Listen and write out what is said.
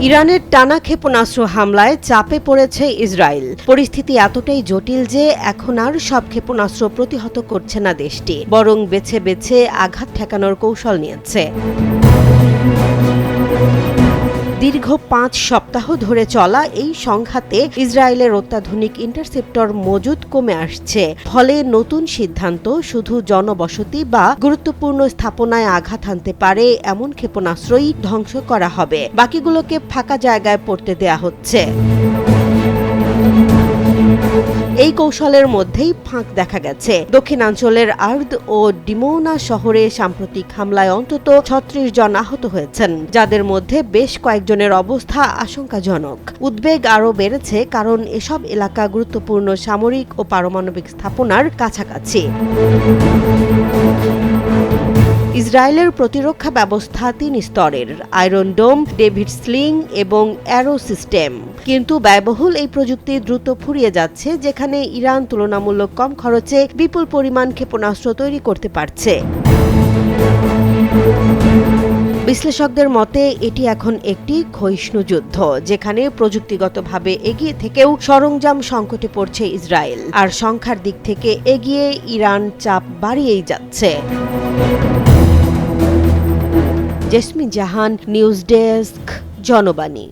ইরানের টানা ক্ষেপণাস্ত্র হামলায় চাপে পড়েছে ইসরায়েল। পরিস্থিতি এতটাই জটিল যে এখন আর সব ক্ষেপণাস্ত্র প্রতিহত করছে না দেশটি, বরং বেছে বেছে আঘাত ঠেকানোর কৌশল নিয়েছে। দীর্ঘ ৫ সপ্তাহ ধরে চলা এই সংঘাতে ইসরায়েলের অত্যাধুনিক ইন্টারসেপ্টর মজুদ কমে আসছে। ফলে নতুন সিদ্ধান্ত শুধু জনবসতি বা গুরুত্বপূর্ণ স্থাপনায় আঘাত হানতে পারে এমন ক্ষেপণাস্ত্রই ধ্বংস করা হবে, বাকিগুলোকে ফাঁকা জায়গায় পড়তে দেয়া হচ্ছে। এই কৌশলের মধ্যেই ফাঁক দেখা গেছে। দক্ষিণাঞ্চলের আর্দ ও ডিমোনা শহরে সাম্প্রতিক হামলায় অন্তত ৩৬ জন আহত হয়েছেন, যাদের মধ্যে বেশ কয়েকজনের অবস্থা আশঙ্কাজনক। উদ্বেগ আরও বেড়েছে কারণ এসব এলাকা গুরুত্বপূর্ণ সামরিক ও পারমাণবিক স্থাপনার কাছাকাছি। ইসরায়েলের প্রতিরক্ষা ব্যবস্থা ৩ স্তরের: আয়রন ডোম, ডেভিড স্লিং এবং অ্যারো সিস্টেম। কিন্তু ব্যয়বহুল এই প্রযুক্তি দ্রুত ফুরিয়ে যাচ্ছে, যেখানে ইরান তুলনামূলক কম খরচে বিপুল পরিমাণ ক্ষেপণাস্ত্র তৈরি করতে পারছে। বিশ্লেষকদের মতে এটি এখন একটি ক্ষয়িষ্ণু যুদ্ধ, যেখানে প্রযুক্তিগতভাবে এগিয়ে থেকেও সরঞ্জাম সংকটে পড়ছে ইসরায়েল, আর সংখ্যার দিক থেকে এগিয়ে ইরান চাপ বাড়িয়েই যাচ্ছে। জেসমিন জাহান, নিউজ ডেস্ক, জনবাণী।